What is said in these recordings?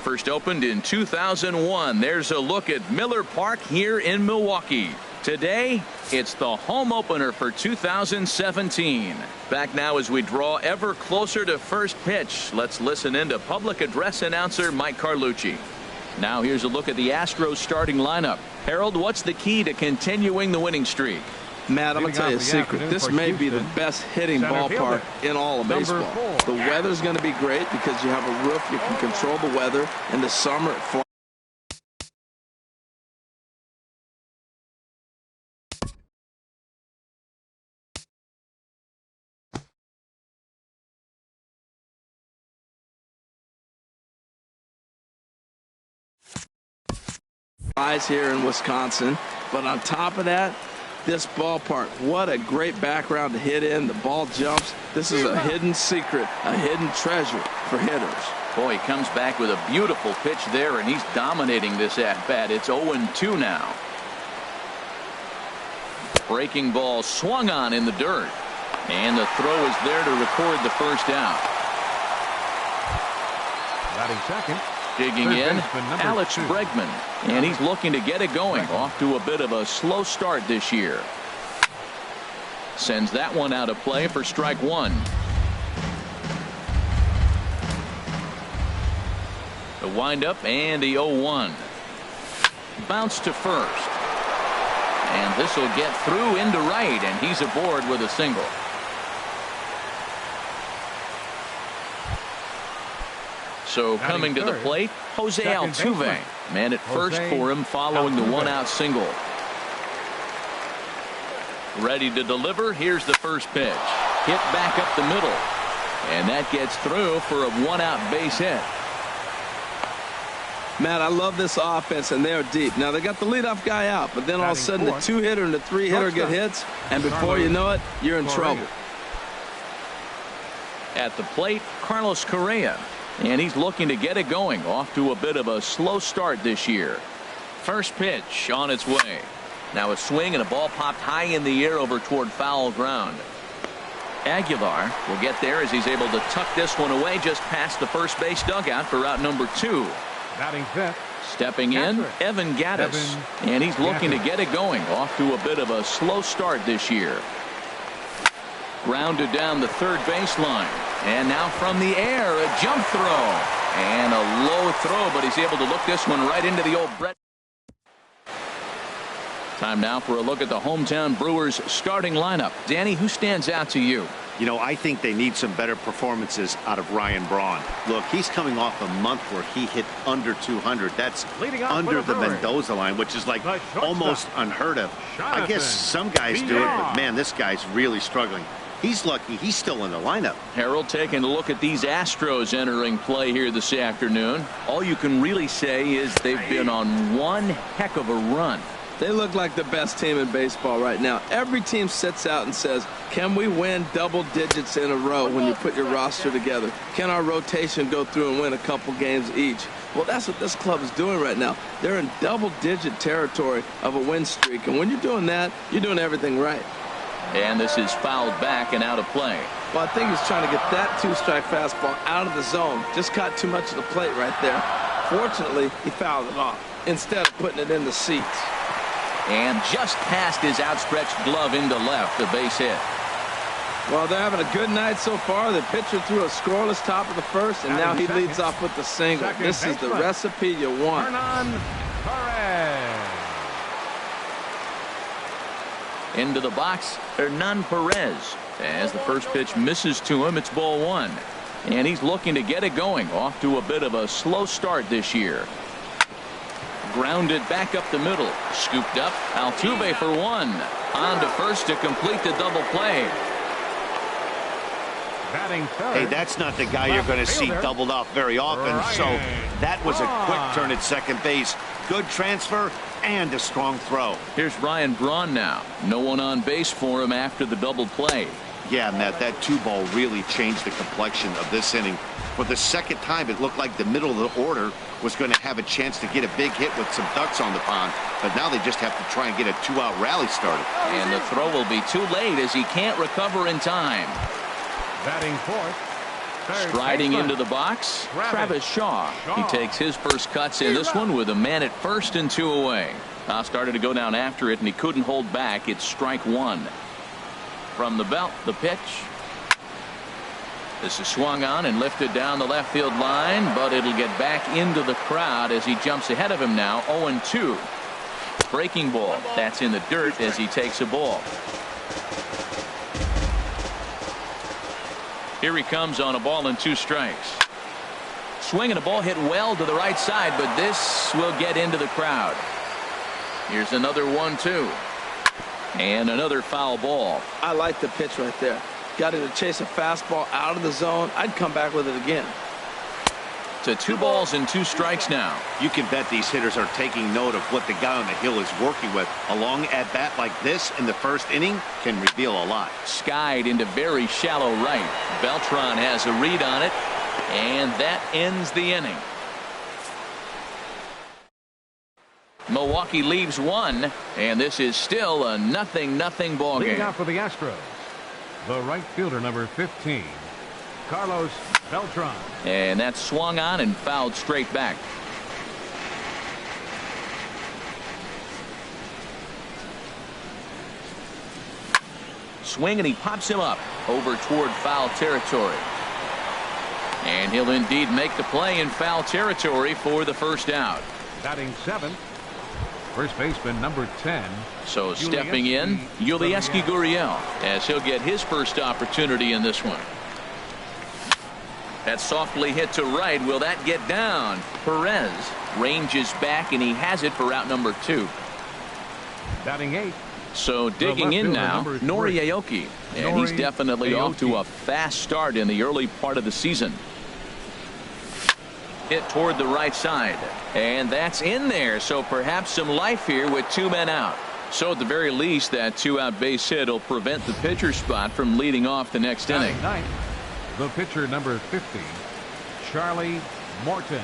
first opened in 2001. There's a look at Miller Park here in Milwaukee. Today, it's the home opener for 2017. Back now as we draw ever closer to first pitch. Let's listen in to public address announcer Mike Carlucci. Now here's a look at the Astros starting lineup. Harold, what's the key to continuing the winning streak? Matt, I'm going to tell you a secret. This may be the best hitting ballpark in all of baseball. The weather's going to be great because you have a roof. You can control the weather. In the summer, it flies here in Wisconsin. But on top of that, this ballpark, what a great background to hit in. The ball jumps. This is a hidden secret, a hidden treasure for hitters. Boy, he comes back with a beautiful pitch there, and he's dominating this at-bat. It's 0-2 now. Breaking ball swung on in the dirt. And the throw is there to record the first out. Batting second. Digging in, Alex Bregman, and he's looking to get it going. Off to a bit of a slow start this year. Sends that one out of play for strike one. The windup and the 0-1. Bounce to first. And this will get through into right, and he's aboard with a single. So coming to the plate, Jose Altuve. Man at first for him following the one-out single. Ready to deliver. Here's the first pitch. Hit back up the middle. And that gets through for a one-out base hit. Matt, I love this offense, and they're deep. Now, they got the leadoff guy out, but then all of a sudden the two-hitter and the three-hitter get hits, and before you know it, you're in trouble. At the plate, Carlos Correa. And he's looking to get it going. Off to a bit of a slow start this year. First pitch on its way. Now a swing and a ball popped high in the air over toward foul ground. Aguilar will get there as he's able to tuck this one away just past the first base dugout for out number 2. Batting fifth. Stepping in, Evan Gattis. And he's looking to get it going. Off to a bit of a slow start this year. Grounded down the third baseline. And now from the air, a jump throw. And a low throw, but he's able to look this one right into the old Brett. Time now for a look at the hometown Brewers starting lineup. Danny, who stands out to you? You know, I think they need some better performances out of Ryan Braun. Look, he's coming off a month where he hit under 200. That's under the Mendoza line, which is like almost unheard of. I guess some guys do it, but man, this guy's really struggling. He's lucky he's still in the lineup. Harold, taking a look at these Astros entering play here this afternoon. All you can really say is they've been on one heck of a run. They look like the best team in baseball right now. Every team sits out and says, can we win double digits in a row when you put your roster together? Can our rotation go through and win a couple games each? Well, that's what this club is doing right now. They're in double-digit territory of a win streak. And when you're doing that, you're doing everything right. And this is fouled back and out of play. Well, I think he's trying to get that two-strike fastball out of the zone. Just caught too much of the plate right there. Fortunately, he fouled it off instead of putting it in the seats. And just past his outstretched glove into left, the base hit. Well, they're having a good night so far. The pitcher threw a scoreless top of the first, and now he leads off with the single. This is the recipe you want. Into the box, Hernan Perez. As the first pitch misses to him, it's ball one. And he's looking to get it going. Off to a bit of a slow start this year. Grounded back up the middle. Scooped up. Altuve for one. On to first to complete the double play. Hey, that's not the guy you're going to see doubled off very often. So that was a quick turn at second base. Good transfer and a strong throw. Here's Ryan Braun now. No one on base for him after the double play. Yeah, Matt, that 2-ball really changed the complexion of this inning. For the second time, it looked like the middle of the order was going to have a chance to get a big hit with some ducks on the pond. But now they just have to try and get a 2-out rally started. And the throw will be too late as he can't recover in time. Batting fourth, Striding into the box, Travis Shaw. He takes his first cuts in this one with a man at first and 2 away. Started to go down after it, and he couldn't hold back. It's strike one. From the belt, the pitch. This is swung on and lifted down the left field line, but it'll get back into the crowd as he jumps ahead of him now. 0-2. Breaking ball. That's in the dirt as he takes a ball. Here he comes on a ball and 2 strikes. Swing and a ball hit well to the right side, but this will get into the crowd. Here's another 1-2. And another foul ball. I like the pitch right there. Got him to chase a fastball out of the zone. I'd come back with it again. To 2 balls and 2 strikes now. You can bet these hitters are taking note of what the guy on the hill is working with. A long at bat like this in the first inning can reveal a lot. Skied into very shallow right. Beltran has a read on it, and that ends the inning. Milwaukee leaves 1, and this is still a 0-0 ball Leading game. out for the Astros, the right fielder, number 15, Carlos Beltran. And that's swung on and fouled straight back. Swing, and he pops him up over toward foul territory. And he'll indeed make the play in foul territory for the first out. Batting 7th, first baseman, number 10. So stepping in, Yulieski Gurriel, as he'll get his first opportunity in this one. That softly hit to right. Will that get down? Perez ranges back, and he has it for out number 2. Batting 8th. So digging in now, Nori Aoki. And he's definitely off to a fast start in the early part of the season. Hit toward the right side. And that's in there. So perhaps some life here with 2 men out. So at the very least, that 2-out base hit will prevent the pitcher spot from leading off the next inning. Ninth, the pitcher, number 50, Charlie Morton.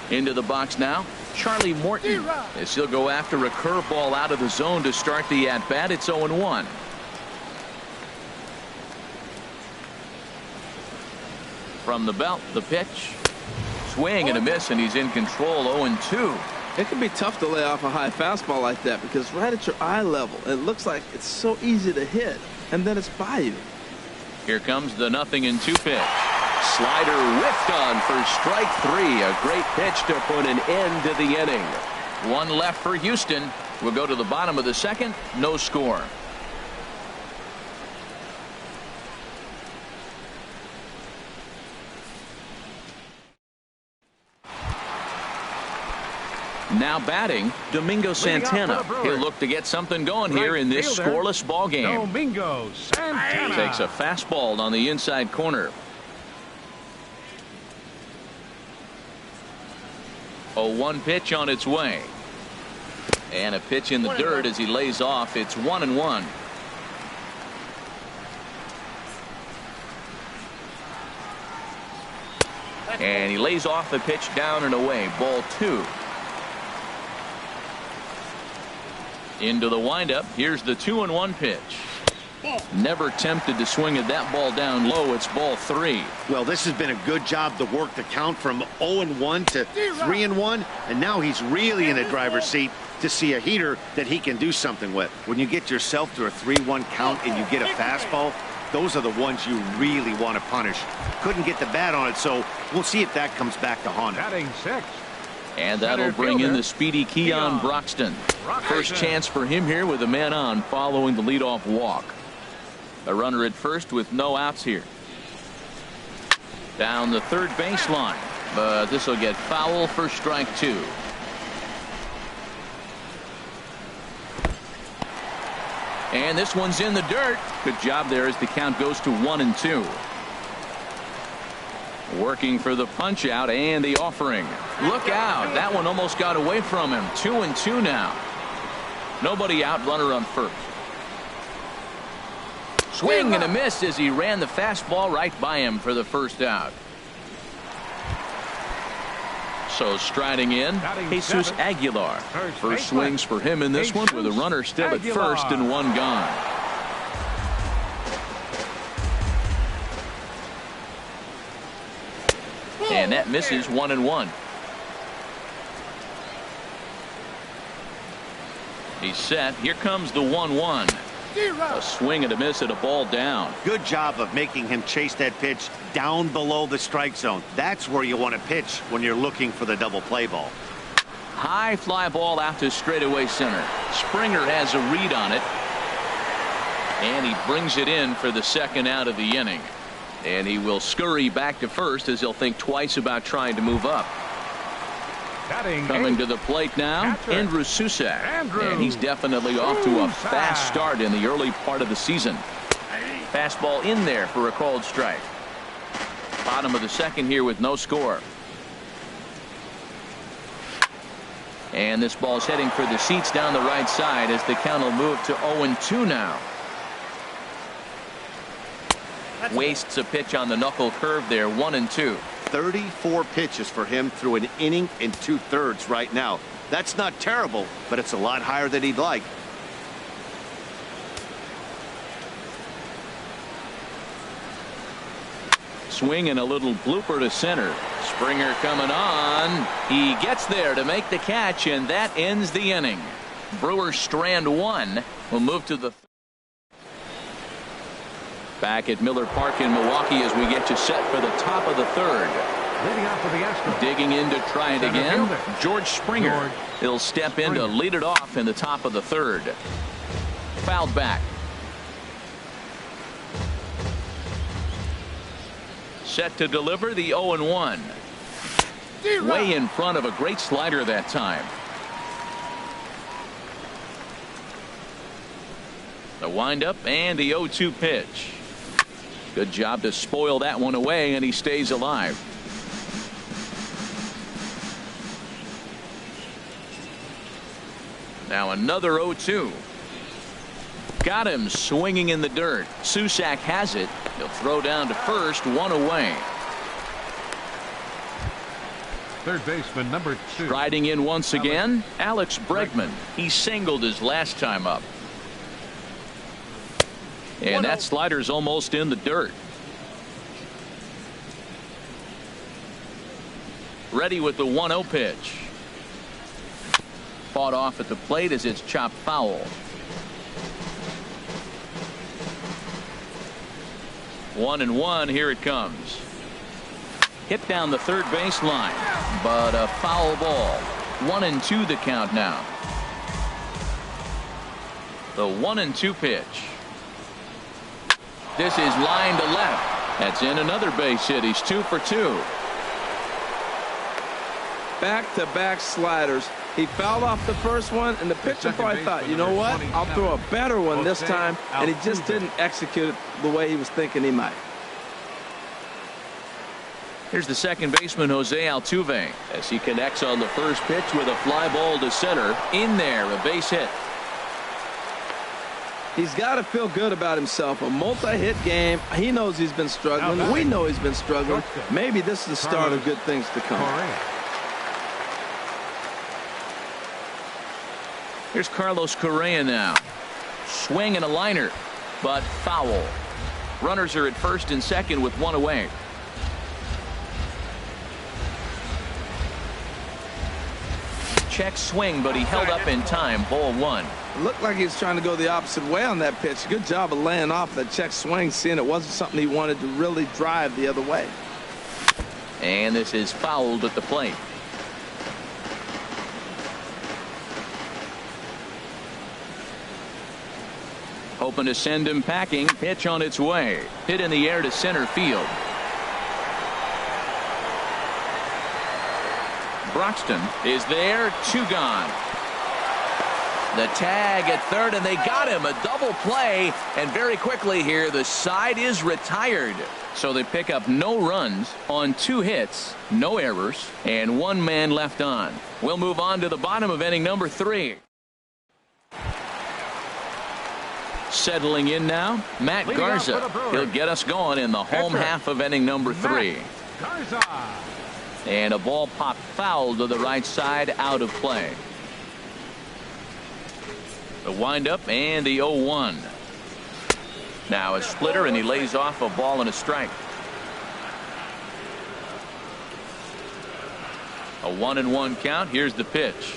Into the box now, Charlie Morton, as he'll go after a curveball out of the zone to start the at-bat. It's 0-1. From the belt, the pitch. Swing and a miss, and he's in control. 0-2. It can be tough to lay off a high fastball like that because right at your eye level, it looks like it's so easy to hit, and then it's by you. Here comes the 0-2 pitch. Slider whiffed on for strike 3. A great pitch to put an end to the inning. 1 left for Houston. We'll go to the bottom of the second. No score. Now batting, Domingo Santana. He'll look to get something going here in this scoreless ball game. Domingo Santana takes a fastball on the inside corner. 0-1 pitch on its way. And a pitch in the dirt as he lays off. It's 1-1. And he lays off the pitch down and away. Ball 2. Into the windup. Here's the 2-1 pitch. Never tempted to swing at that ball down low. It's ball 3. Well, this has been a good job to work the count from 0-1 to 3-1, and now he's really in a driver's seat to see a heater that he can do something with. When you get yourself to a 3-1 count and you get a fastball, those are the ones you really want to punish. Couldn't get the bat on it, so we'll see if that comes back to haunt him. Batting 6. And that'll bring in the speedy Keon Broxton. First chance for him here with a man on following the leadoff walk. A runner at first with no outs here. Down the third baseline, but this will get foul for strike 2. And this one's in the dirt. Good job there as the count goes to 1-2. Working for the punch out and the offering. Look out. That one almost got away from him. 2-2 now. Nobody out. Runner on first. Swing and a miss as he ran the fastball right by him for the first out. So striding in, Jesus Aguilar. First swings for him in this one with a runner still at first and 1 gone. And that misses 1-1. He's set. Here comes the 1-1. A swing and a miss at a ball down. Good job of making him chase that pitch down below the strike zone. That's where you want to pitch when you're looking for the double play ball. High fly ball out to straightaway center. Springer has a read on it. And he brings it in for the second out of the inning. And he will scurry back to first as he'll think twice about trying to move up. Coming to the plate now, Andrew Susac. And he's definitely off to a fast start in the early part of the season. Fastball in there for a called strike. Bottom of the second here with no score. And this ball's heading for the seats down the right side as the count will move to 0-2 now. Wastes a pitch on the knuckle curve there, 1-2. 34 pitches for him through an inning and 2/3 right now. That's not terrible, but it's a lot higher than he'd like. Swing and a little blooper to center. Springer coming on. He gets there to make the catch, and that ends the inning. Brewers strand one. We'll move to the back at Miller Park in Milwaukee as we get you set for the top of the third. Leading off for the Astros. Digging in to try it again. fielder, George Springer. He'll step in to lead it off in the top of the third. Fouled back. Set to deliver the 0-1. Way in front of a great slider that time. The windup and the 0-2 pitch. Good job to spoil that one away, and he stays alive. Now another 0-2. Got him swinging in the dirt. Susac has it. He'll throw down to first, one away. Third baseman number 2. Riding in once again, Alex Bregman. He singled his last time up. And that slider's almost in the dirt. Ready with the 1-0 pitch. Fought off at the plate as it's chopped foul. 1-1. Here it comes. Hit down the third base line, but a foul ball. 1-2 the count now. The 1-2 pitch. This is line to left. That's in another base hit. He's 2 for 2. Back-to-back sliders. He fouled off the first one, and the pitcher probably thought, you know what, I'll throw a better one this time, and he just didn't execute it the way he was thinking he might. Here's the second baseman, Jose Altuve, as he connects on the first pitch with a fly ball to center. In there, a base hit. He's got to feel good about himself. A multi-hit game. He knows he's been struggling. We know he's been struggling. Maybe this is the start of good things to come. Here's Carlos Correa now. Swing and a liner, but foul. Runners are at first and second with one away. Check swing, but he held up in time. Ball one. It looked like he was trying to go the opposite way on that pitch. Good job of laying off that check swing, seeing it wasn't something he wanted to really drive the other way. And this is fouled at the plate. Hoping to send him packing. Pitch on its way. Hit in the air to center field. Broxton is there. 2 gone. The tag at third, and they got him. A double play, and very quickly here the side is retired. So they pick up no runs on 2 hits, no errors, and 1 man left on. We'll move on to the bottom of inning number 3. Settling in now, Matt Garza. He'll get us going in the home half of inning number 3. Garza. And a ball popped foul to the right side, out of play. The windup and the 0-1. Now a splitter, and he lays off a ball and a strike. A 1-1 count. Here's the pitch.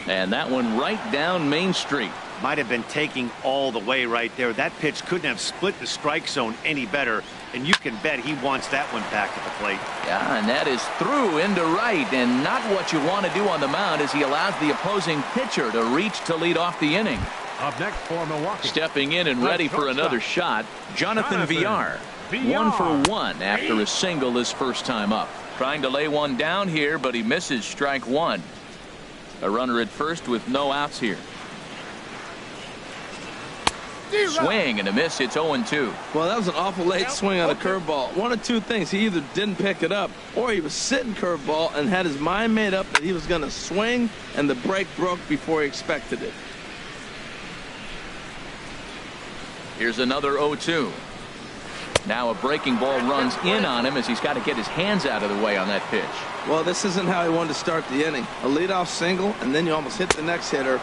And that one right down Main Street. Might have been taking all the way right there. That pitch couldn't have split the strike zone any better. And you can bet he wants that one back at the plate. Yeah, and that is through into right. And not what you want to do on the mound as he allows the opposing pitcher to reach to lead off the inning. Up next for Milwaukee. Stepping in and ready for another shot, Jonathan Villar. 1 for 1 after a single his first time up. Trying to lay one down here, but he misses strike one. A runner at first with no outs here. Swing and a miss. It's 0-2. Well, that was an awful late swing on a curveball. One of two things. He either didn't pick it up or he was sitting curveball and had his mind made up that he was going to swing, and the break broke before he expected it. Here's another 0-2. Now a breaking ball runs in on him as he's got to get his hands out of the way on that pitch. Well, this isn't how he wanted to start the inning. A leadoff single, and then you almost hit the next hitter.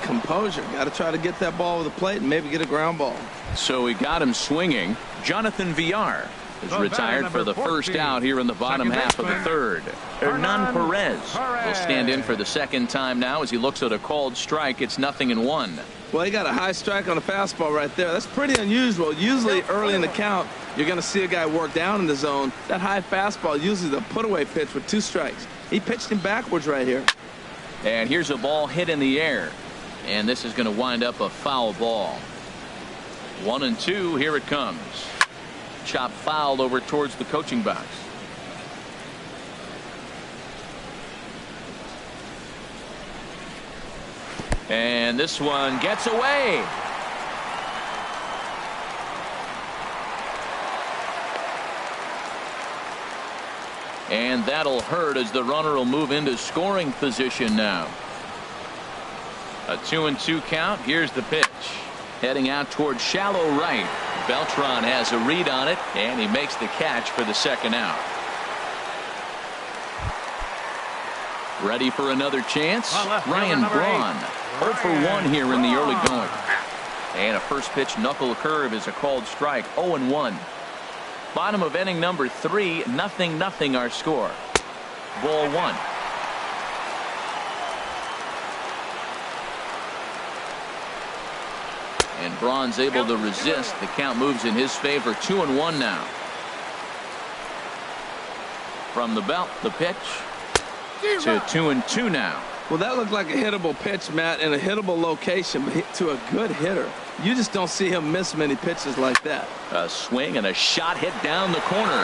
Composure. Got to try to get that ball with the plate and maybe get a ground ball. So he got him swinging. Jonathan Villar is retired for the first out here in the bottom half of the third. Hernan Perez will stand in for the second time now as he looks at a called strike. It's 0-1. Well, he got a high strike on a fastball right there. That's pretty unusual. Usually early in the count, you're going to see a guy work down in the zone. That high fastball, usually the put-away pitch with 2 strikes. He pitched him backwards right here. And here's a ball hit in the air. And this is going to wind up a foul ball. 1-2. Here it comes. Chop fouled over towards the coaching box. And this one gets away. And that'll hurt as the runner will move into scoring position now. A 2-2 count. Here's the pitch. Heading out towards shallow right. Beltran has a read on it, and he makes the catch for the second out. Ready for another chance? Ryan Braun. 0 for 1 here in the early going. And a first pitch knuckle curve is a called strike. 0-1. Bottom of inning number 3. 0-0 our score. Ball 1. And Braun's able to resist. The count moves in his favor. 2-1 now. From the belt, the pitch to 2-2 now. Well, that looked like a hittable pitch, Matt, in a hittable location, but to a good hitter. You just don't see him miss many pitches like that. A swing and a shot hit down the corner.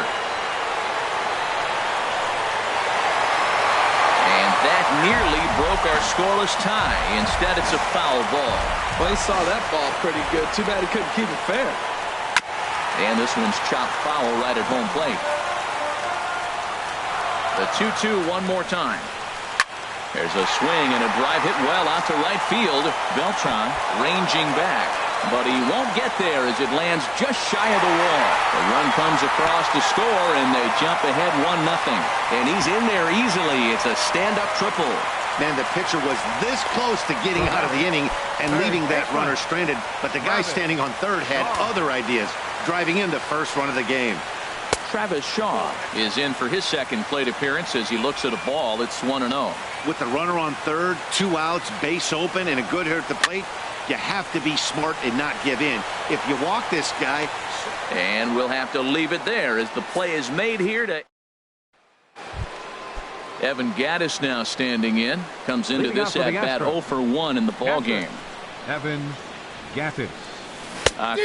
And that nearly broke our scoreless tie. Instead, it's a foul ball. Well, he saw that ball pretty good. Too bad he couldn't keep it fair. And this one's chopped foul right at home plate. The 2-2 one more time. There's a swing and a drive hit well out to right field. Beltran ranging back, but he won't get there as it lands just shy of the wall. The run comes across to score, and they jump ahead 1-0. And he's in there easily. It's a stand-up triple. Man, the pitcher was this close to getting out of the inning and leaving that runner stranded, but the guy standing on third had other ideas, driving in the first run of the game. Travis Shaw is in for his second plate appearance as he looks at a ball. It's 1-0. With the runner on third, 2 outs, base open, and a good hitter at the plate, you have to be smart and not give in. If you walk this guy. And we'll have to leave it there as the play is made here to Evan Gattis now standing in. Comes into this at bat 0 for 1 in the ball game. Evan Gattis.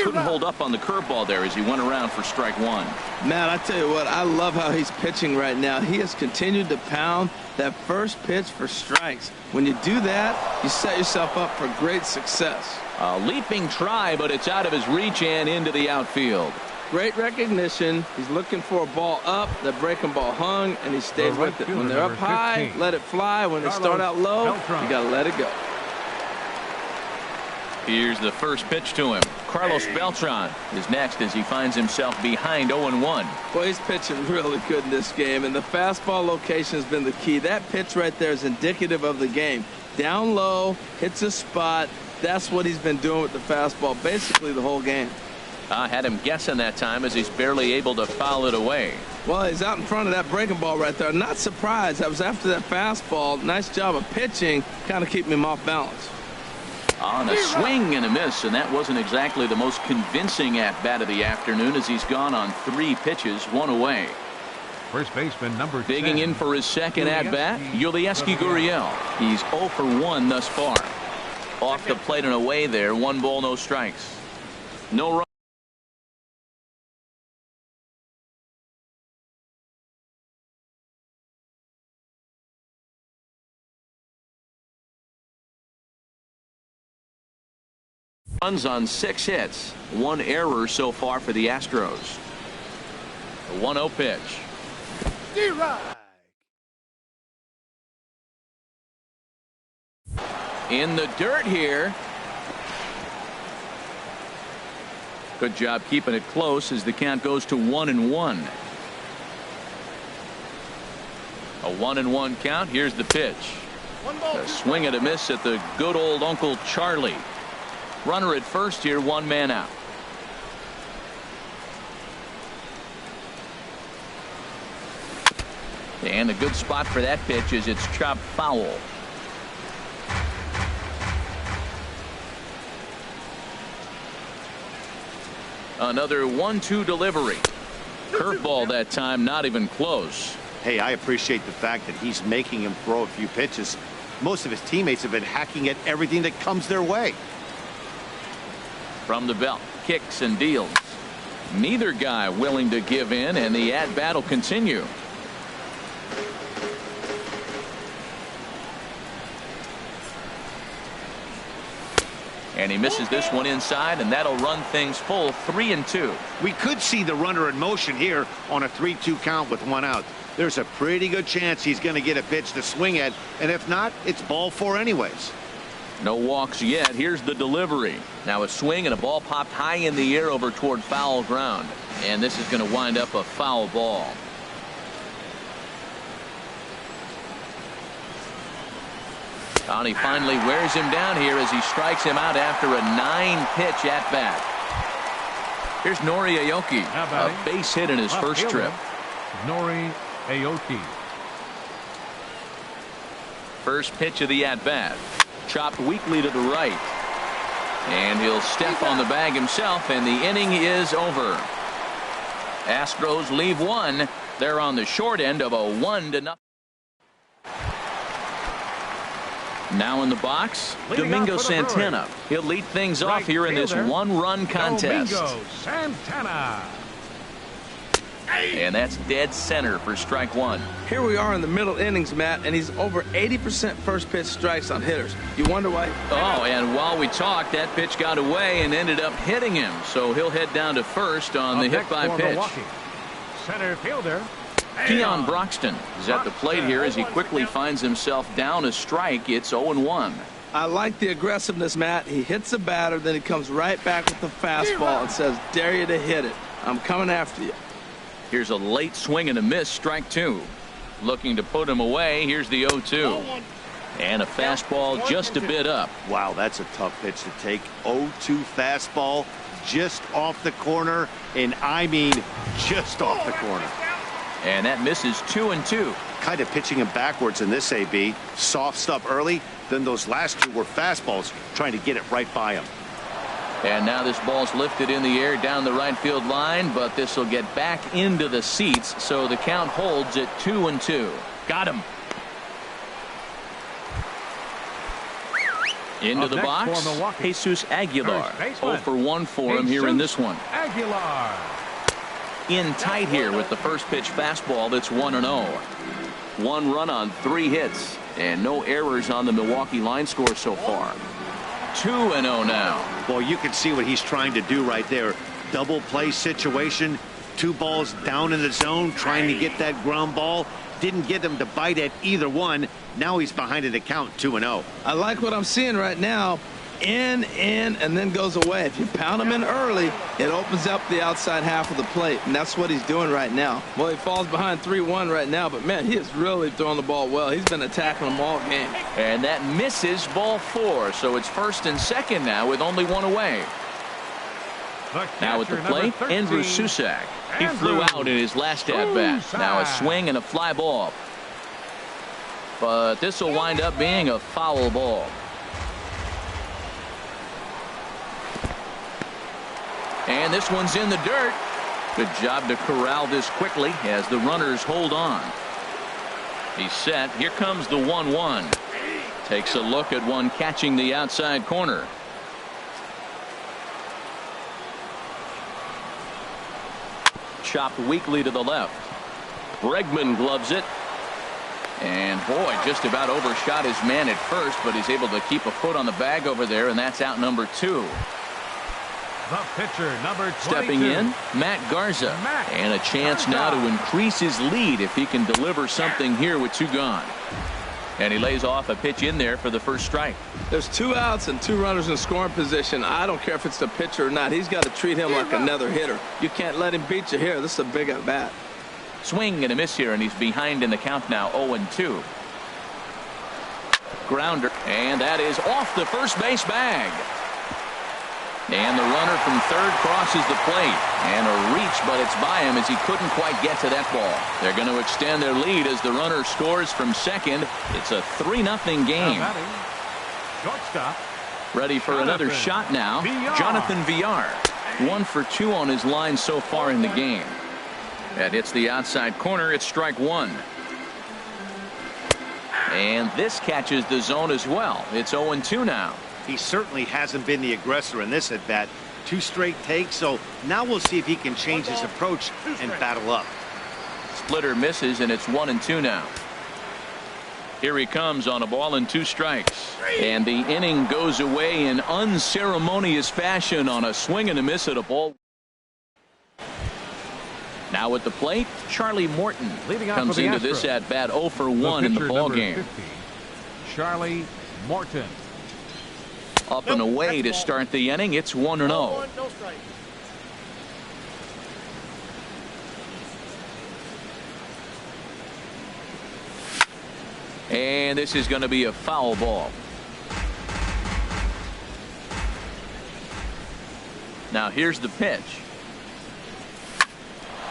Couldn't hold up on the curveball there as he went around for strike 1. Matt, I tell you what, I love how he's pitching right now. He has continued to pound that first pitch for strikes. When you do that, you set yourself up for great success. A leaping try, but it's out of his reach and into the outfield. Great recognition. He's looking for a ball up. That breaking ball hung, and he stays with it. When they're up high, let it fly. When they start out low, you got to let it go. Here's the first pitch to him. Carlos Beltran is next as he finds himself behind 0-1. Boy, he's pitching really good in this game, and the fastball location has been the key. That pitch right there is indicative of the game. Down low, hits a spot. That's what he's been doing with the fastball basically the whole game. Had him guessing that time as he's barely able to foul it away. Well, he's out in front of that breaking ball right there. Not surprised. That was after that fastball. Nice job of pitching, kind of keeping him off balance. On a swing and a miss, and that wasn't exactly the most convincing at-bat of the afternoon as he's gone on 3 pitches, 1 away. First baseman number 10. Digging in for his second at-bat, Yulieski Gurriel. He's 0 for 1 thus far. Off the plate and away there, 1 ball, no strikes. No run. Runs on 6 hits, 1 error so far for the Astros. The 1-0 pitch. In the dirt here. Good job keeping it close as the count goes to 1-1. A 1-1 count. Here's the pitch. A swing and a miss at the good old Uncle Charlie. Runner at first here, 1 man out. And a good spot for that pitch is it's chopped foul. Another 1-2 delivery. Curveball that time, not even close. Hey, I appreciate the fact that he's making him throw a few pitches. Most of his teammates have been hacking at everything that comes their way. From the belt, kicks and deals. Neither guy willing to give in, and the at-bat will continue. And he misses this one inside, and that'll run things full 3-2. We could see the runner in motion here on a 3-2 count with 1 out. There's a pretty good chance he's going to get a pitch to swing at, and if not, it's ball 4 anyways. No walks yet. Here's the delivery. Now a swing and a ball popped high in the air over toward foul ground. And this is going to wind up a foul ball. And he finally wears him down here as he strikes him out after a 9-pitch at bat. Here's Nori Aoki, a base hit in his first trip. Nori Aoki. First pitch of the at bat. Chopped weakly to the right. And he'll step on the bag himself, and the inning is over. Astros leave 1. They're on the short end of a 1-0. Now in the box, Domingo Santana. He'll lead things off here in this 1-run contest. Domingo Santana. And that's dead center for strike 1. Here we are in the middle innings, Matt, and he's over 80% first pitch strikes on hitters. You wonder why? Oh, and while we talked, that pitch got away and ended up hitting him. So he'll head down to first on the hit by pitch. Milwaukee. Center fielder Keon Broxton is at the plate here as he quickly finds himself down a strike. It's 0-1. I like the aggressiveness, Matt. He hits the batter, then he comes right back with the fastball and says, dare you to hit it. I'm coming after you. Here's a late swing and a miss, strike 2. Looking to put him away. Here's the 0-2. And a fastball just a bit up. Wow, that's a tough pitch to take. 0-2 fastball just off the corner, and I mean just off the corner. And that misses 2-2. Kind of pitching him backwards in this AB. Soft stuff early, then those last 2 were fastballs, trying to get it right by him. And now this ball's lifted in the air down the right field line, but this will get back into the seats, so the count holds at 2-2. Got him. Into the box, Jesus Aguilar. 0 for 1 for him here in this one. Aguilar. In tight here with the first pitch fastball. That's 1-0. 1 run on 3 hits, and no errors on the Milwaukee line score so far. 2-0 now. Well, you can see what he's trying to do right there. Double play situation. 2 balls down in the zone, trying to get that ground ball. Didn't get him to bite at either one. Now he's behind in the count, 2-0. I like what I'm seeing right now. In, and then goes away. If you pound him in early, it opens up the outside half of the plate, and that's what he's doing right now. Well, he falls behind 3-1 right now, but, man, he is really throwing the ball well. He's been attacking them all game. And that misses ball 4, so it's first and second now with only 1 away. Now at the plate, Andrew Susac. He flew out in his last at-bat. Now a swing and a fly ball. But this will wind up being a foul ball. And this one's in the dirt. Good job to corral this quickly as the runners hold on. He's set. Here comes the 1-1. Takes a look at one catching the outside corner. Chopped weakly to the left. Bregman gloves it. And boy, just about overshot his man at first, but he's able to keep a foot on the bag over there, and that's out number 2. The pitcher, number 22. Stepping in, Matt Garza. And a chance now to increase his lead if he can deliver something here with 2 gone. And he lays off a pitch in there for the first strike. There's 2 outs and 2 runners in scoring position. I don't care if it's the pitcher or not. He's got to treat him like another hitter. You can't let him beat you here. This is a big at bat. Swing and a miss here, and he's behind in the count now, 0-2. Grounder, and that is off the first base bag. And the runner from third crosses the plate. And a reach, but it's by him as he couldn't quite get to that ball. They're going to extend their lead as the runner scores from second. It's a 3-0 game. Shortstop. Ready for another shot now. Jonathan Villar. 1 for 2 on his line so far in the game. That hits the outside corner. It's strike 1. And this catches the zone as well. It's 0-2 now. He certainly hasn't been the aggressor in this at bat. 2 straight takes, so now we'll see if he can change his approach and battle up. Splitter misses, and it's 1-2 now. Here he comes on a ball and 2 strikes. And the inning goes away in unceremonious fashion on a swing and a miss at a ball. Now at the plate, Charlie Morton comes into this at bat 0 for 1 in the ball game. 15, Charlie Morton. Up and away to start the inning. It's 1-0. And this is going to be a foul ball. Now here's the pitch.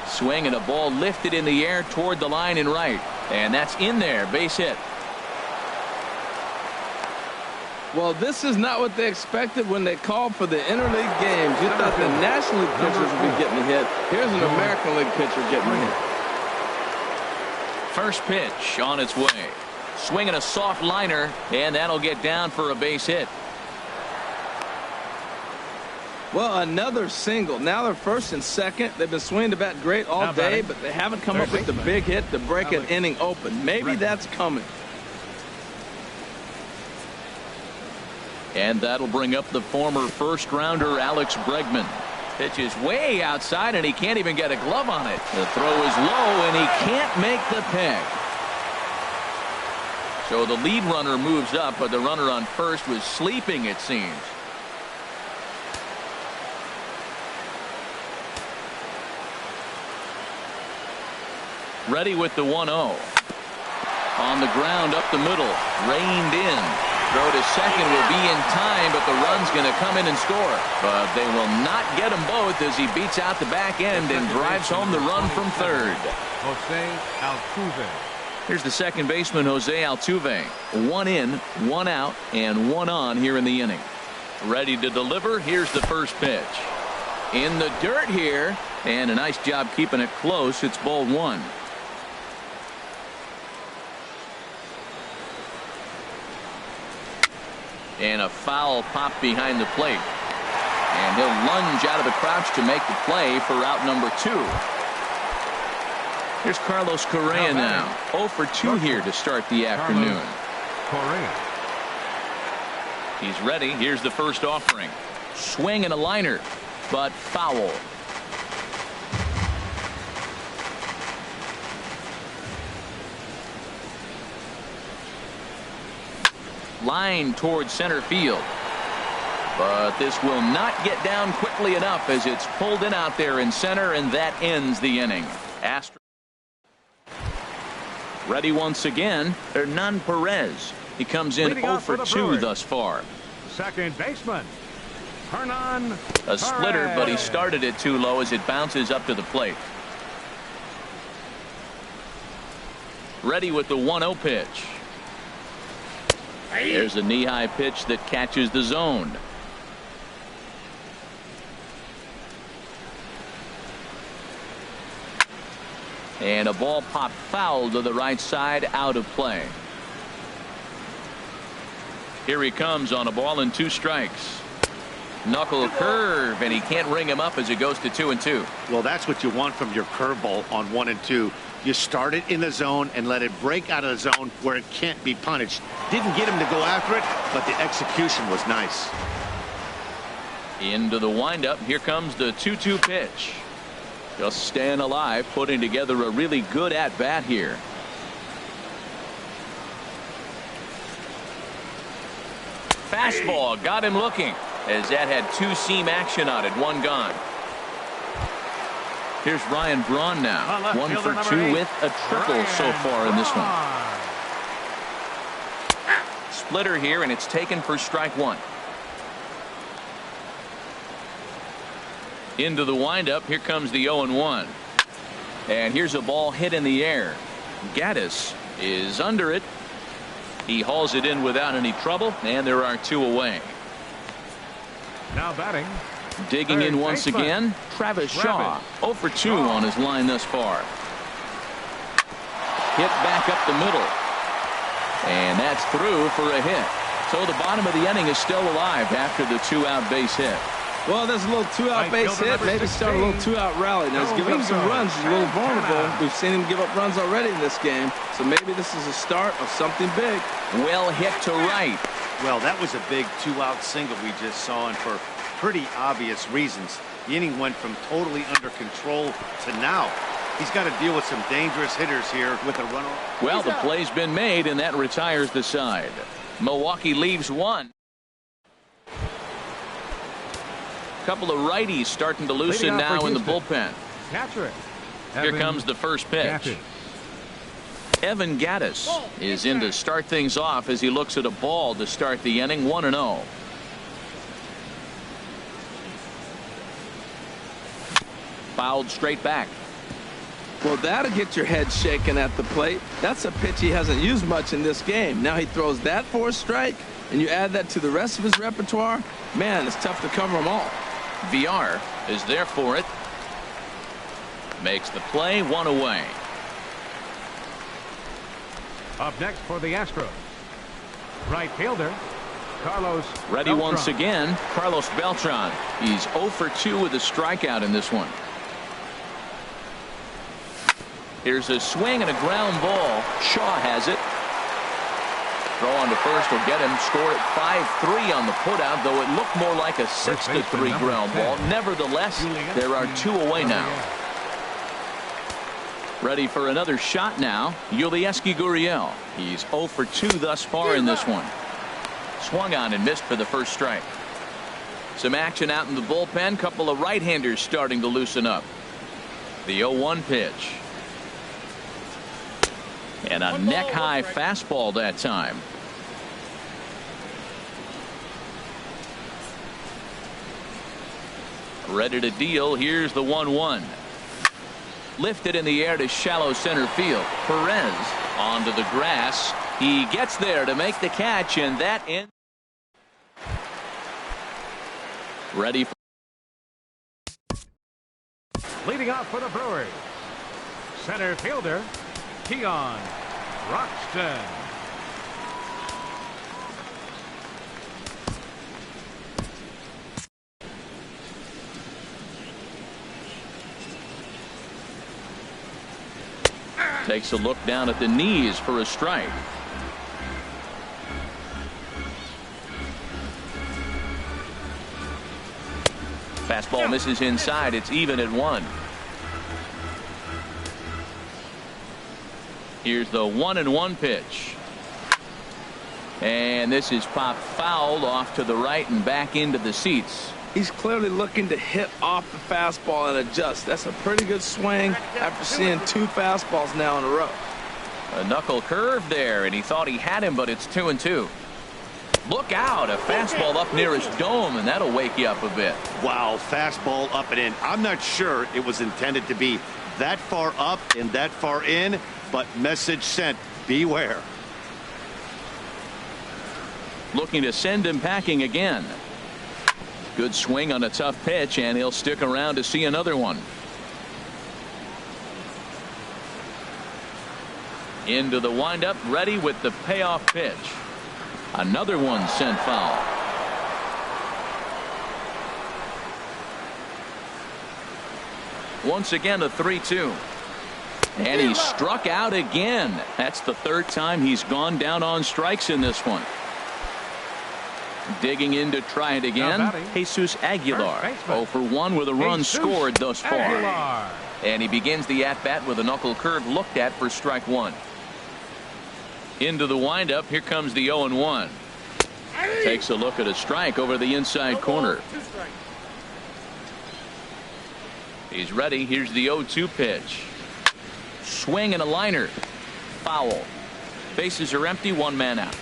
Swing and a ball lifted in the air toward the line and right. And that's in there. Base hit. Well, this is not what they expected when they called for the interleague games. You thought the National League pitchers would be getting hit. Here's an American League pitcher getting hit. First pitch on its way. Swinging a soft liner, and that'll get down for a base hit. Well, another single. Now they're first and second. They've been swinging the bat great all day, but they haven't come up with the big hit to break an inning open. Maybe that's coming. And that'll bring up the former first-rounder Alex Bregman. Pitch is way outside, and he can't even get a glove on it. The throw is low, and he can't make the peg. So the lead runner moves up, but the runner on first was sleeping, it seems. Ready with the 1-0. On the ground up the middle. Reined in. Throw to second will be in time, but the run's going to come in and score. But they will not get them both as he beats out the back end and drives home the run from third. Jose Altuve. Here's the second baseman, Jose Altuve. 1 in, 1 out, and 1 on here in the inning. Ready to deliver. Here's the first pitch. In the dirt here, and a nice job keeping it close. It's ball 1. And a foul pop behind the plate. And he'll lunge out of the crouch to make the play for out number 2. Here's Carlos Correa now. 0 for 2 here to start the afternoon. Correa. He's ready. Here's the first offering. Swing and a liner, but foul. Line towards center field. But this will not get down quickly enough as it's pulled in out there in center, and that ends the inning. Astros ready once again. Hernan Perez. He comes in 0 for 2 thus far. Second baseman, A splitter, but he started it too low as it bounces up to the plate. Ready with the 1-0 pitch. There's a knee-high pitch that catches the zone. And a ball popped foul to the right side, out of play. Here he comes on a ball and 2 strikes. Knuckle curve, and he can't ring him up as it goes to 2-2. Well, that's what you want from your curveball on 1 and 2. You start it in the zone and let it break out of the zone where it can't be punished. Didn't get him to go after it, but the execution was nice. Into the windup. Here comes the 2-2 pitch. Just staying alive, putting together a really good at-bat here. Fastball got him looking, as that had 2-seam action on it. 1 gone. Here's Ryan Braun now. 1 for 2 with a triple so far in this one. Splitter here, and it's taken for strike 1. Into the windup. Here comes the 0-1. And here's a ball hit in the air. Gaddis is under it. He hauls it in without any trouble, and there are 2 away. Now batting. Digging in once again, Travis Shaw. 0 for 2 on his line thus far. Hit back up the middle. And that's through for a hit. So the bottom of the inning is still alive after the 2-out base hit. Well, there's a little 2-out base hit. Maybe start a little 2-out rally. Now, he's giving up some runs. He's a little vulnerable. We've seen him give up runs already in this game. So maybe this is a start of something big. Well hit to right. Well, that was a big 2-out single we just saw, and for pretty obvious reasons. The inning went from totally under control to now. He's got to deal with some dangerous hitters here with a runner. Well, the play's been made, and that retires the side. Milwaukee leaves 1. Couple of righties starting to loosen now in the bullpen. Here comes the first pitch. Evan Gaddis is in to start things off as he looks at a ball to start the inning. 1-0. Fouled straight back. Well, that'll get your head shaken at the plate. That's a pitch he hasn't used much in this game. Now he throws that for a strike, and you add that to the rest of his repertoire. Man, it's tough to cover them all. VR is there for it. Makes the play. 1 away. Up next for the Astros, right fielder Carlos ready Beltran. once again, Carlos Beltran. He's 0 for 2 with a strikeout in this one. Here's a swing and a ground ball. Shaw has it. Throw on to first will get him. Score at 5-3 on the putout, though it looked more like a 6-3 ground ball. Nevertheless, there are 2 away now. Ready for another shot now. Yulieski Gurriel. He's 0 for 2 thus far in this one. Swung on and missed for the first strike. Some action out in the bullpen. Couple of right-handers starting to loosen up. The 0-1 pitch. And a neck-high fastball that time. Ready to deal. Here's the 1-1. Lifted in the air to shallow center field. Perez onto the grass. He gets there to make the catch, and that ends. Ready for Leading off for the Brewers, center fielder Keon Broxton. takes a look down at the knees for a strike. Fastball misses inside. It's even at 1. Here's the 1-1 pitch. And this is popped fouled off to the right and back into the seats. He's clearly looking to hit off the fastball and adjust. That's a pretty good swing after seeing 2 fastballs now in a row. A knuckle curve there, and he thought he had him, but it's 2-2. Look out, a fastball up near his dome, and that'll wake you up a bit. Wow, fastball up and in. I'm not sure it was intended to be that far up and that far in, but message sent, beware. Looking to send him packing again. Good swing on a tough pitch, and he'll stick around to see another one. Into the windup, ready with the payoff pitch. Another one sent foul. Once again, a 3-2. And he struck out again. That's the third time he's gone down on strikes in this one. Digging in to try it again, Jesus Aguilar. 0 for 1 with a run scored thus far. Aguilar. And he begins the at-bat with a knuckle curve looked at for strike one. Into the windup, here comes the 0-1. Takes a look at a strike over the inside corner. He's ready. Here's the 0-2 pitch. Swing and a liner. Foul. Bases are empty, one man out.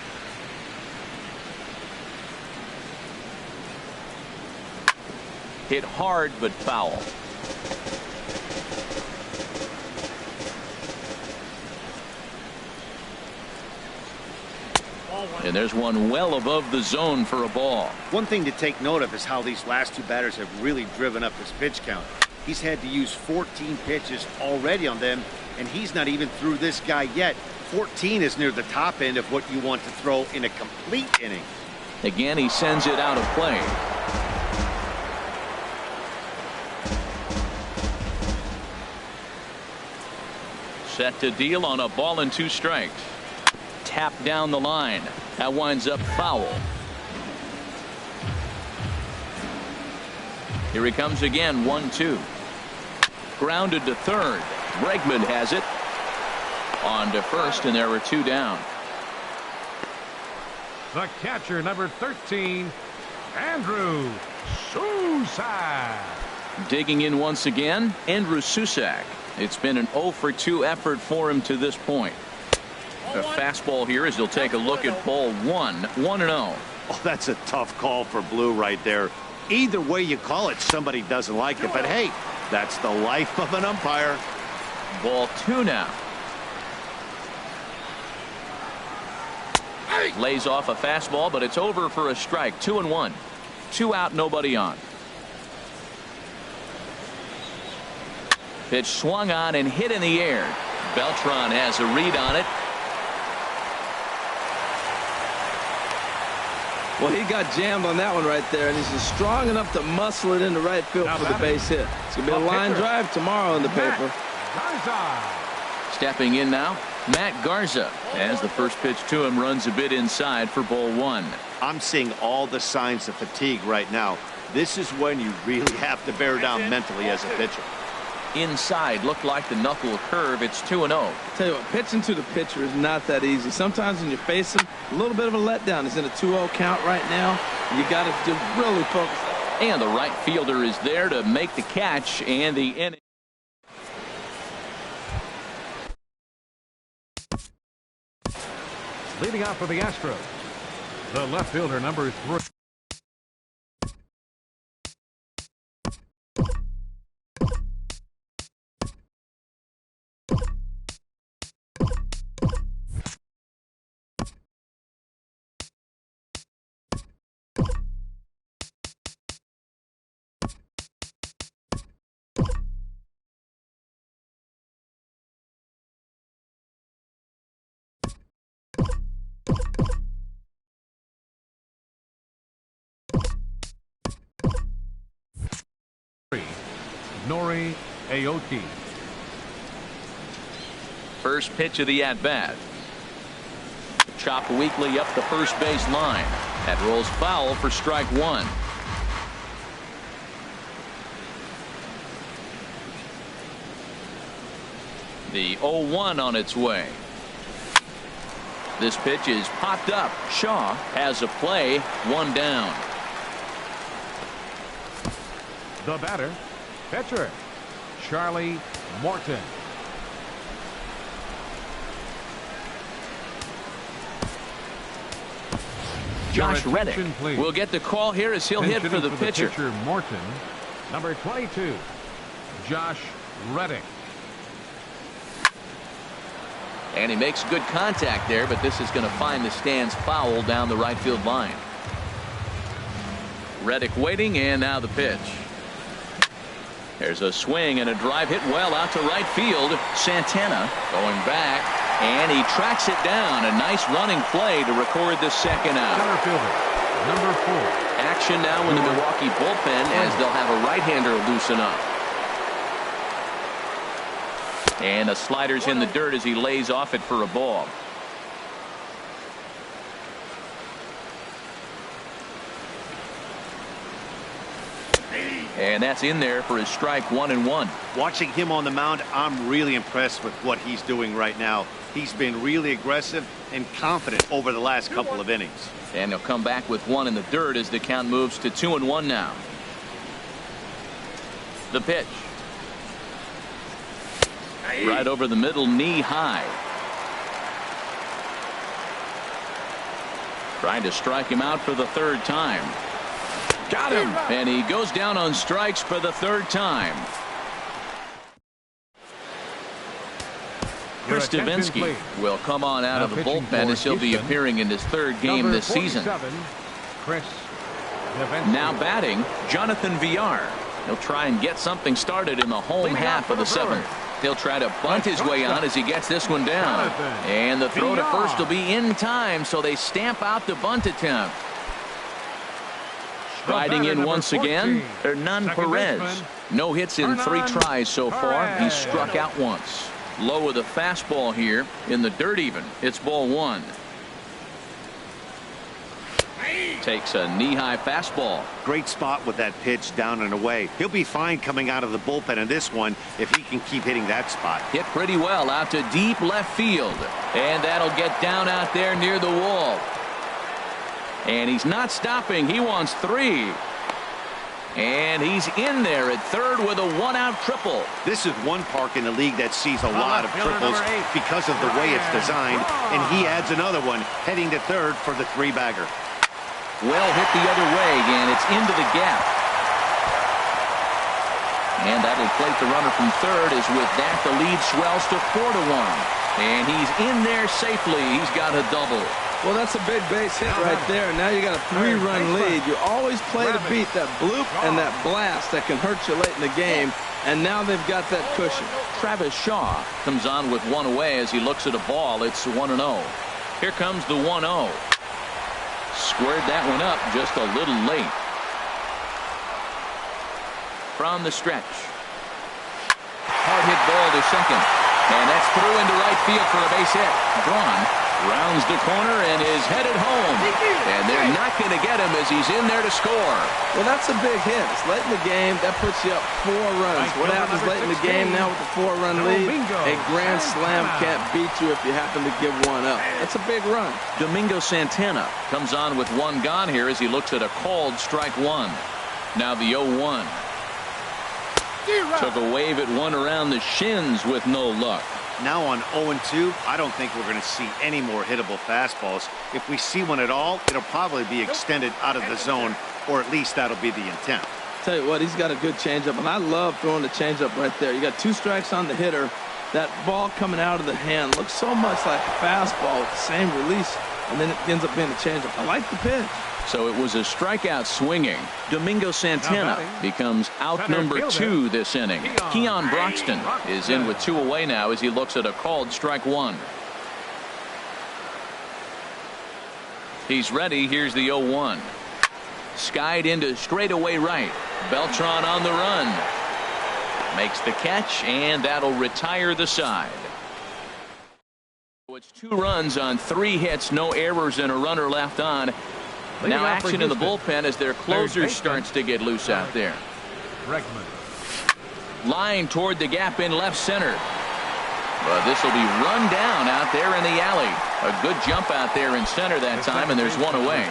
Hit hard but foul. And there's one well above the zone for a ball. One thing to take note of is how these last two batters have really driven up his pitch count. He's had to use 14 pitches already on them, and he's not even through this guy yet. 14 is near the top end of what you want to throw in a complete inning. Again, he sends it out of play. Set to deal on a ball and 2 strikes. Tap down the line. That winds up foul. Here he comes again, 1-2. Grounded to third. Bregman has it. On to first, and there were 2 down. The catcher, number 13, Andrew Susak. Digging in once again, Andrew Susak. It's been an 0 for 2 effort for him to this point. A fastball here as he'll take a look at ball 1, 1-0. Oh, that's a tough call for Blue right there. Either way you call it, somebody doesn't like it, but hey, that's the life of an umpire. Ball 2 now. Lays off a fastball, but it's over for a strike. 2-1. 2 out, nobody on. Pitch swung on and hit in the air. Beltran has a read on it. Well, he got jammed on that one right there, and he's just strong enough to muscle it into right field for the base hit. It's going to be a line drive tomorrow in the paper. Stepping in now, Matt Garza, as the first pitch to him runs a bit inside for ball 1. I'm seeing all the signs of fatigue right now. This is when you really have to bear down mentally as a pitcher. Inside, looked like the knuckle curve. It's 2-0. Tell you what, pitching to the pitcher is not that easy. Sometimes when you face him, a little bit of a letdown. He's in a 2-0 count right now. You got to just really focus. And the right fielder is there to make the catch, and the inning. Leading off for the Astros, the left fielder, number 3. Nori Aoki. First pitch of the at-bat. Chopped weakly up the first base line. That rolls foul for strike 1. The 0-1 on its way. This pitch is popped up. Shaw has a play. 1 down. The batter, pitcher, Charlie Morton. Josh Reddick attention, please. will get the call here as he'll hit for the pitcher. Morton, number 22, Josh Reddick. And he makes good contact there, but this is going to find the stands foul down the right field line. Reddick waiting, and now the pitch. There's a swing and a drive hit well out to right field. Santana going back, and he tracks it down. A nice running play to record the second out. Center fielder, number 4. Action now in the Milwaukee bullpen as they'll have a right-hander loosen up. And the slider's in the dirt as he lays off it for a ball. And that's in there for his strike 1-1. Watching him on the mound, I'm really impressed with what he's doing right now. He's been really aggressive and confident over the last couple of innings. And he'll come back with one in the dirt as the count moves to 2-1 now. The pitch. Right over the middle, knee high. Trying to strike him out for the third time. Got him. And he goes down on strikes for the third time. Chris Davinsky will come on out of the bullpen as he'll be appearing in his third game this season. Chris Davinsky. Now batting, Jonathan Villar. He'll try and get something started in the home half of the seventh. He'll try to bunt his way on as he gets this one down. And the throw to first will be in time, so they stamp out the bunt attempt. Striding in once again, Hernan Perez. No hits in 3 tries so far. He's struck out once. Low with a fastball here in the dirt even. It's ball 1. Takes a knee-high fastball. Great spot with that pitch down and away. He'll be fine coming out of the bullpen in this one if he can keep hitting that spot. Hit pretty well out to deep left field. And that'll get down out there near the wall. And he's not stopping. He wants 3. And he's in there at third with a 1-out triple. This is one park in the league that sees a lot of triples because of the way it's designed. And he adds another one heading to third for the 3-bagger. Well hit the other way, and it's into the gap. And that'll plate the runner from third as with that the lead swells to 4-1. And he's in there safely. He's got a double. Well, that's a big base hit right there. Now you got a 3-run lead. You always play to beat that bloop and that blast that can hurt you late in the game. And now they've got that cushion. Travis Shaw comes on with one away as he looks at a ball. It's 1-0. Here comes the 1-0. Squared that one up just a little late. From the stretch. Hard hit ball to second. And that's through into right field for a base hit. Braun rounds the corner and is headed home. And they're not going to get him as he's in there to score. Well, that's a big hit. It's late in the game. That puts you up 4 runs. What happens late in the game now with the 4-run lead? A grand slam can't beat you if you happen to give one up. That's a big run. Domingo Santana comes on with 1 gone here as he looks at a called strike 1. Now the 0-1. Took a wave at one around the shins with no luck. Now on 0-2, I don't think we're going to see any more hittable fastballs. If we see one at all, it'll probably be extended out of the zone, or at least that'll be the intent. Tell you what, he's got a good changeup, and I love throwing the changeup right there. You got 2 strikes on the hitter. That ball coming out of the hand looks so much like a fastball with the same release, and then it ends up being a changeup. I like the pitch. So it was a strikeout swinging. Domingo Santana becomes out number 2 this inning. Keon Broxton is in with 2 away now as he looks at a called strike 1. He's ready. Here's the 0-1. Skied into straightaway right. Beltran on the run. Makes the catch, and that'll retire the side. It's 2 runs on 3 hits, no errors, and a runner left on. Now action in the bullpen as their closer starts to get loose out there. Line toward the gap in left center. But this will be run down out there in the alley. A good jump out there in center that time, and there's 1 away.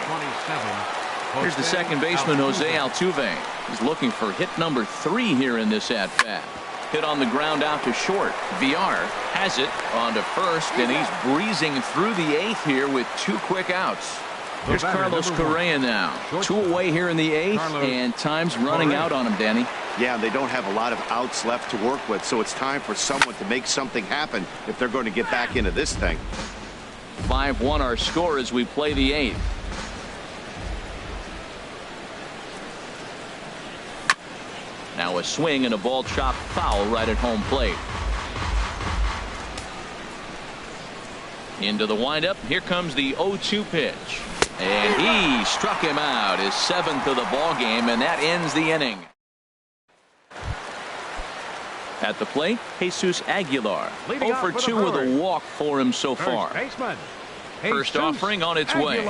Here's the second baseman, Jose Altuve. He's looking for hit number 3 here in this at-bat. Hit on the ground out to short. Villar has it on to first, and he's breezing through the 8th here with 2 quick outs. Here's Carlos Correa now. 2 away here in the 8th, and time's running out on him, Danny. Yeah, they don't have a lot of outs left to work with, so it's time for someone to make something happen if they're going to get back into this thing. 5-1 our score as we play the 8th. Now a swing and a ball chopped foul right at home plate. Into the windup. Here comes the 0-2 pitch. And he struck him out, his 7th of the ball game, and that ends the inning. At the plate, Jesus Aguilar. 0 for 2 with a walk for him so far. First offering on its way.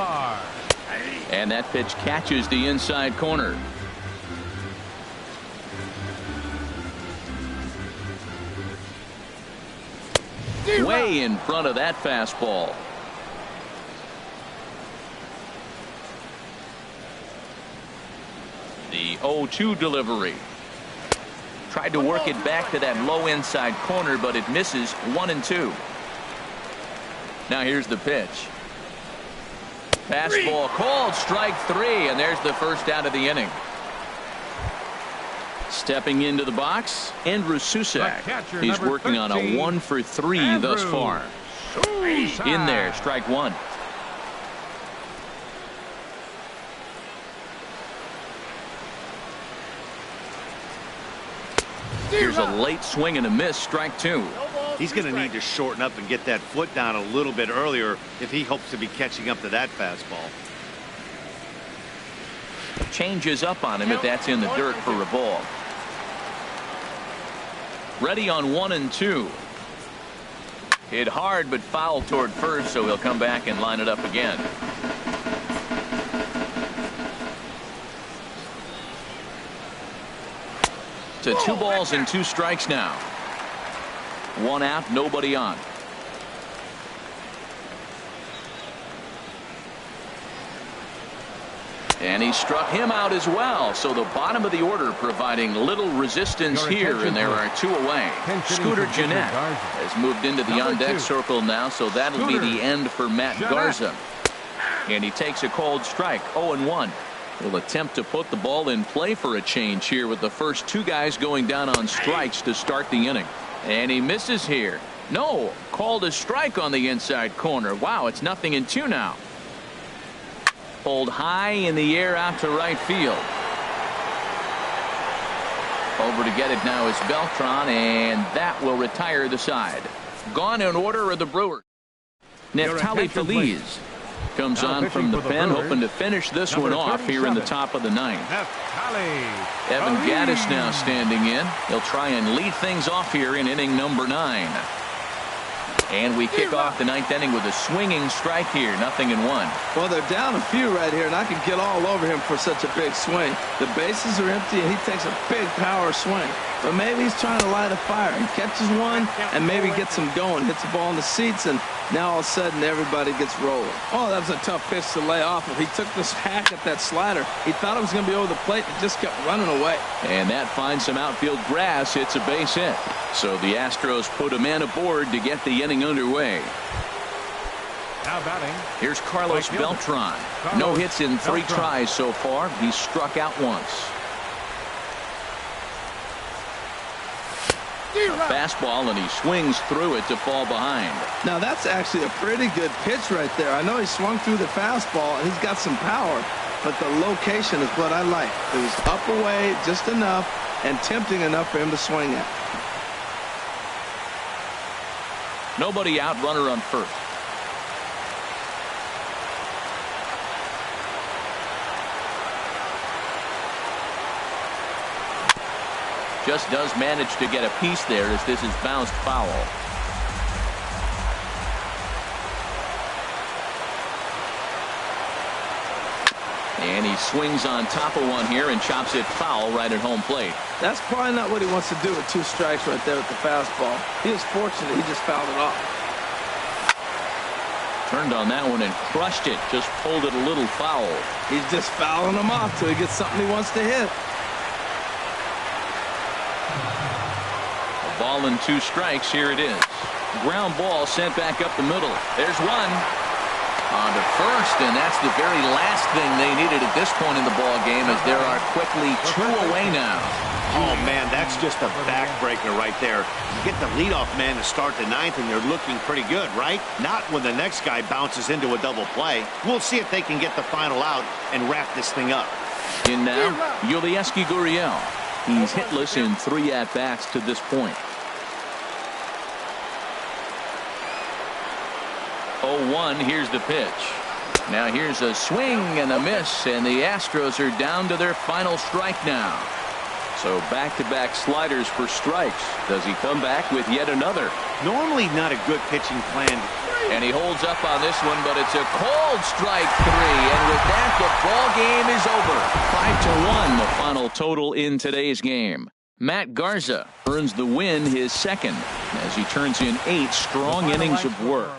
And that pitch catches the inside corner. Way in front of that fastball. The 0-2 delivery. Tried to work it back to that low inside corner, but it misses. 1-2. Now here's the pitch. Fastball called, strike 3, and there's the first out of the inning. Stepping into the box, Andrew Susak. He's working on a 1 for 3 thus far. In there, strike 1. Here's a late swing and a miss, strike 2. He's going to need to shorten up and get that foot down a little bit earlier if he hopes to be catching up to that fastball. Changes up on him if that's in the dirt for a ball. Ready on 1-2. Hit hard but foul toward first, so he'll come back and line it up again. To 2 balls and 2 strikes now. 1 out, nobody on. And he struck him out as well. So the bottom of the order providing little resistance here, and there are 2 away. Scooter Gennett has moved into the on-deck circle now, so that'll be the end for Matt Garza. And he takes a cold strike. 0-1. Will attempt to put the ball in play for a change here with the first 2 guys going down on strikes to start the inning. And he misses here. No, called a strike on the inside corner. Wow, it's 0-2 now. Pulled high in the air out to right field. Over to get it now is Beltran, and that will retire the side. Gone in order are the Brewers. Neftali Feliz comes on from the pen, hoping to finish this one off here in the top of the 9th. Evan Gattis now standing in. He'll try and lead things off here in inning number 9. And we kick off the 9th inning with a swinging strike here. 0-1. Well, they're down a few right here, and I can get all over him for such a big swing. The bases are empty, and he takes a big power swing. But maybe he's trying to light a fire. He catches one and maybe gets him going. Hits the ball in the seats, and now all of a sudden everybody gets rolling. Oh, that was a tough pitch to lay off. If he took this hack at that slider, he thought it was going to be over the plate, and just kept running away. And that finds some outfield grass. Hits a base hit. So the Astros put a man aboard to get the inning underway. Now batting. Here's Carlos Beltran. No hits in 3 tries so far. He's struck out once. A fastball, and he swings through it to fall behind. Now that's actually a pretty good pitch right there. I know he swung through the fastball, and he's got some power, but the location is what I like. It was up away just enough and tempting enough for him to swing at. Nobody out, runner on first. Just does manage to get a piece there as this is bounced foul. And he swings on top of one here and chops it foul right at home plate. That's probably not what he wants to do with 2 strikes right there with the fastball. He was fortunate he just fouled it off. Turned on that one and crushed it. Just pulled it a little foul. He's just fouling them off till he gets something he wants to hit. A ball and 2 strikes. Here it is. Ground ball sent back up the middle. There's one. On to first, and that's the very last thing they needed at this point in the ball game, as there are quickly 2 away now. Oh, man, that's just a backbreaker right there. You get the leadoff man to start the 9th, and you're looking pretty good, right? Not when the next guy bounces into a double play. We'll see if they can get the final out and wrap this thing up. In now, Yulieski Gurriel. He's hitless in 3 at-bats to this point. 0-1, here's the pitch. Now here's a swing and a miss, and the Astros are down to their final strike now. So back-to-back sliders for strikes. Does he come back with yet another? Normally not a good pitching plan. And he holds up on this one, but it's a cold strike 3. And with that, the ball game is over. 5-1, the final total in today's game. Matt Garza earns the win, his second, as he turns in 8 strong innings of work.